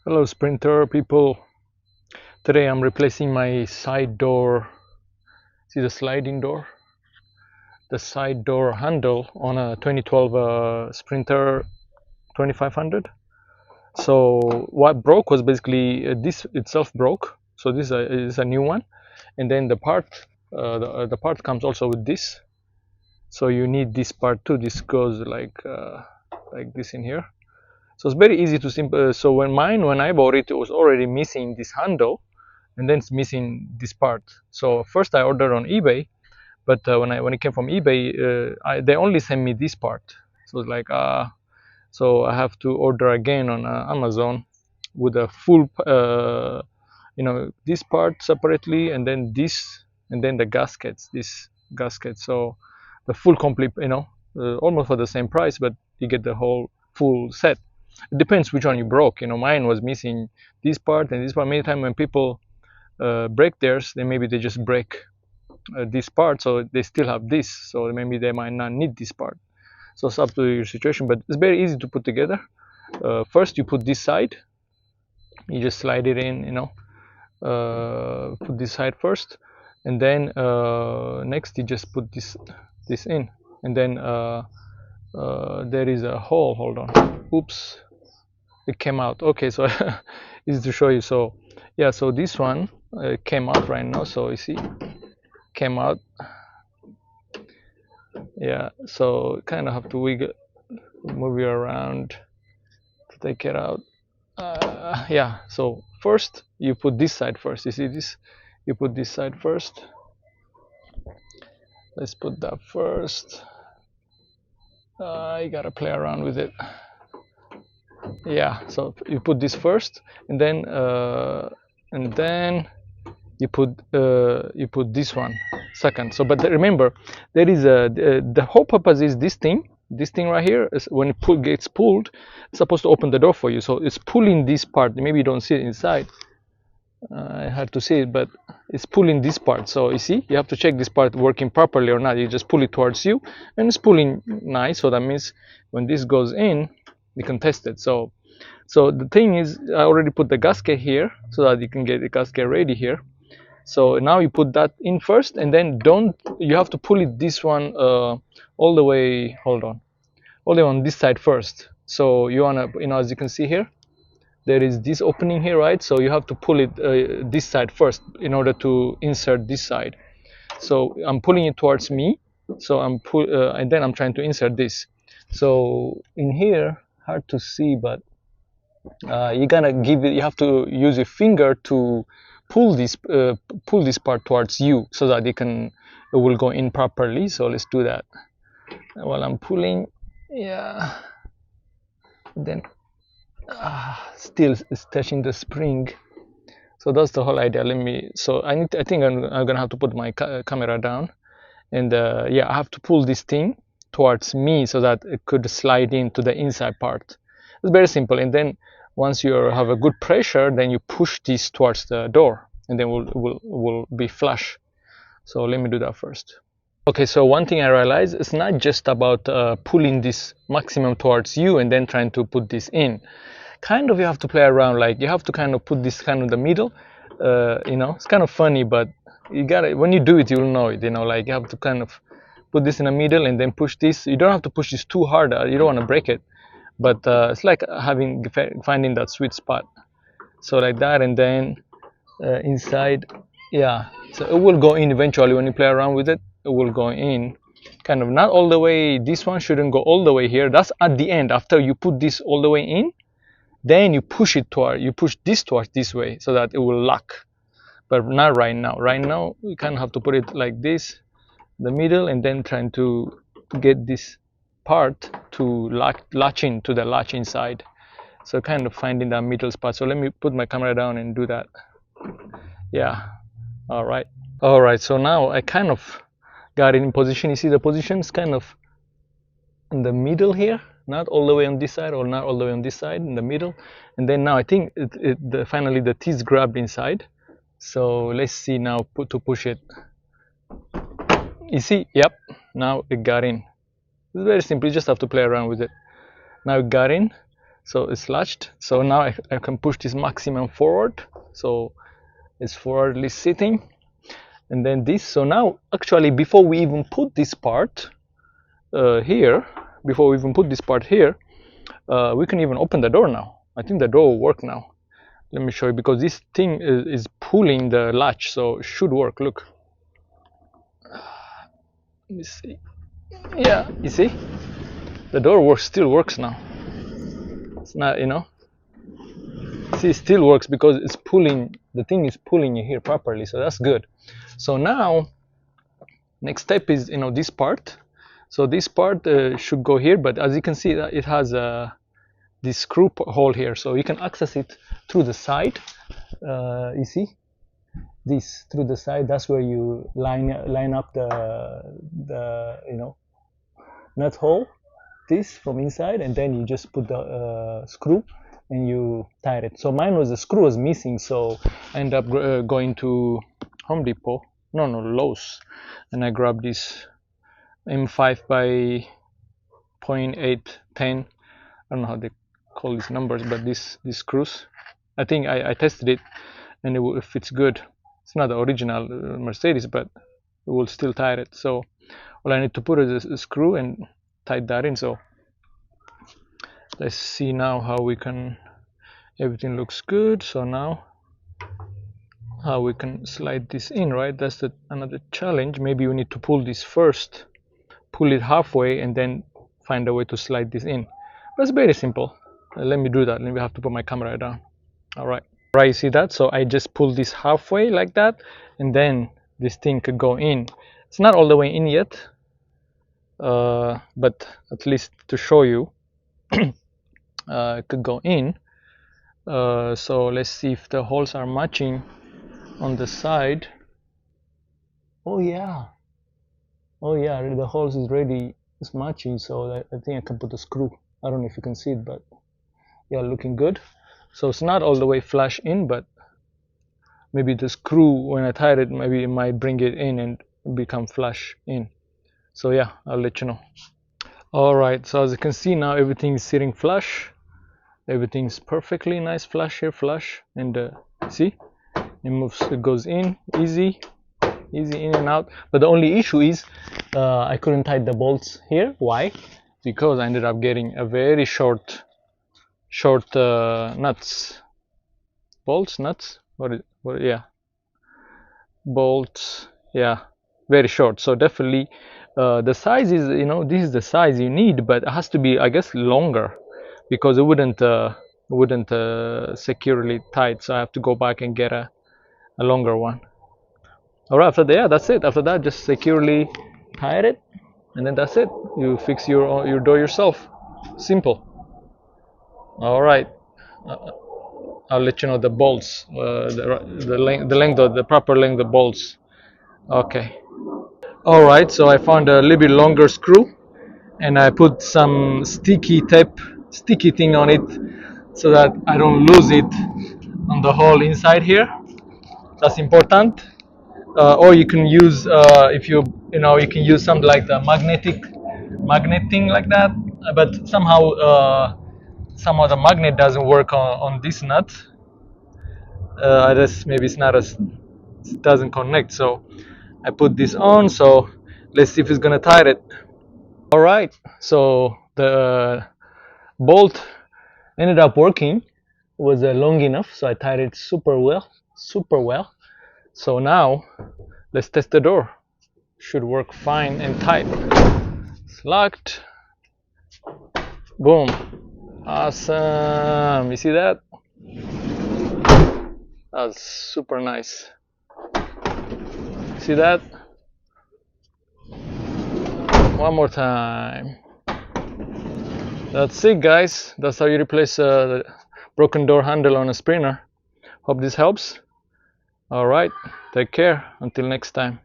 Hello Sprinter people. Today I'm replacing my side door. See the sliding door? The side door handle on a 2012 Sprinter 2500. So what broke was basically this itself broke. So this is a new one, and then the part comes also with this. So you need this part too. This goes like this in here. So it's very easy to simple. So when I bought it, it was already missing this handle, and then it's missing this part. So first I ordered on eBay, but when it came from eBay, they only sent me this part. So it's like so I have to order again on Amazon with a full this part separately, and then this, and then the gaskets, this gasket. So the full complete, almost for the same price, but you get the whole full set. It depends which one you broke. Mine was missing this part and this part. Many times when people break theirs, then maybe they just break this part, so they still have this, so maybe they might not need this part. So it's up to your situation, but it's very easy to put together. First you put this side, you just slide it in, put this side first, and then next you just put this in, and then there is a hole. Hold on, oops, it came out. Okay, so easy to show you. So yeah, so this one came out right now, so you see came out. Yeah, so kind of have to move it around to take it out. Yeah, so first you put this side first. You see this, you put this side first. Let's put that first. You gotta play around with it. Yeah, so you put this first, and then you put this one second. So but remember, there is the whole purpose is this thing right here is when it gets pulled, it's supposed to open the door for you. So it's pulling this part. Maybe you don't see it inside. I had to see it, but it's pulling this part. So you see, you have to check this part working properly or not. You just pull it towards you, and it's pulling nice. So that means when this goes in, you can test it. So the thing is, I already put the gasket here so that you can get the gasket ready here. So now you put that in first, and then you have to pull it this one all the way. Hold on, all the way on this side first. So you wanna, as you can see here, there is this opening here, right? So you have to pull it this side first in order to insert this side. So I'm pulling it towards me. So and then I'm trying to insert this. So in here, hard to see, but you're gonna you have to use your finger to pull this part towards you so that it will go in properly. So let's do that while I'm pulling. Yeah, then still it's touching the spring. So that's the whole idea. I think I'm gonna have to put my camera down, and yeah, I have to pull this thing towards me so that it could slide into the inside part. It's very simple. And then once you have a good pressure, then you push this towards the door, and then will be flush. So let me do that first. Okay, so one thing I realized, it's not just about pulling this maximum towards you and then trying to put this in. Kind of you have to play around, like you have to kind of put this kind of the middle. It's kind of funny, but you gotta, when you do it, you'll know it. Like you have to kind of put this in the middle and then push this. You don't have to push this too hard. You don't want to break it, but it's like finding that sweet spot. So like that, and then inside, yeah. So it will go in eventually when you play around with it. It will go in, kind of not all the way. This one shouldn't go all the way here. That's at the end after you put this all the way in. Then you push this towards this way so that it will lock, but not right now. Right now you kind of have to put it like this, the middle, and then trying to get this part to latch into the latch inside. So kind of finding that middle spot. So let me put my camera down and do that. Yeah, all right. So now I kind of got it in position. You see the position is kind of in the middle here, not all the way on this side or not all the way on this side, in the middle. And then now I think finally the teeth grabbed inside. So let's see now to push it. You see, yep, now it got in. It's very simple. You just have to play around with it. Now it got in. so it's latched. So now I can push this maximum forward, so it's forwardly sitting, and then this. So now actually before we even put this part here, we can even open the door now. I think the door will work now. Let me show you, because this thing is pulling the latch, so it should work. Look, let me see. Yeah, you see, the door still works now. It's not, see, it still works because it's pulling, the thing is pulling you here properly, so that's good. So now next step is this part. So this part should go here, but as you can see, it has this screw hole here, so you can access it through the side. You see this through the side, that's where you line up the nut hole, this from inside, and then you just put the screw and you tie it. So mine was, the screw was missing, so I ended up going to Home Depot, no, Lowe's, and I grabbed this M5 by 0.8, 10, I don't know how they call these numbers, but these screws, I think I tested it, and it fits good. It's not the original Mercedes, but it will still tie it. So all I need to put is a screw and tie that in. So let's see now how we can, everything looks good. So now how we can slide this in, right? That's another challenge. Maybe we need to pull this first, pull it halfway, and then find a way to slide this in. But it's very simple. Let me do that. Let me have to put my camera down. All right, you see that? So I just pull this halfway like that, and then this thing could go in. It's not all the way in yet, but at least to show you, it could go in. So let's see if the holes are matching on the side. Oh yeah, the holes is ready, it's matching, so I think I can put a screw. I don't know if you can see it, but yeah, looking good. So it's not all the way flush in, but maybe the screw, when I tie it, maybe it might bring it in and become flush in. So yeah, I'll let you know. All right, so as you can see now, everything is sitting flush. Everything's perfectly nice, flush here, flush, and see, it moves, it goes in easy in and out. But the only issue is I couldn't tie the bolts here. Why? Because I ended up getting a very short nuts, bolts, nuts, yeah, bolts, yeah, very short. So definitely the size is, this is the size you need, but it has to be, I guess, longer, because it wouldn't securely tied. So I have to go back and get a longer one. All right, after that, yeah, that's it. After that, just securely tie it, and then that's it. You fix your door yourself. Simple. All right, I'll let you know the bolts, the proper length of the bolts. Okay. All right, so I found a little bit longer screw, and I put some sticky thing on it, so that I don't lose it on the hole inside here. That's important. Or you can use, if you can use something like the magnet thing like that, but somehow the magnet doesn't work on this nut. I guess maybe it's not as, it doesn't connect, so I put this on. So let's see if it's gonna tie it. All right, so the bolt ended up working. It was long enough, so I tied it super well. So now let's test the door. Should work fine and tight. It's locked. Boom. Awesome. You see that? That's super nice. See that? One more time. That's it, guys. That's how you replace the broken door handle on a Sprinter. Hope this helps. All right, take care. Until next time.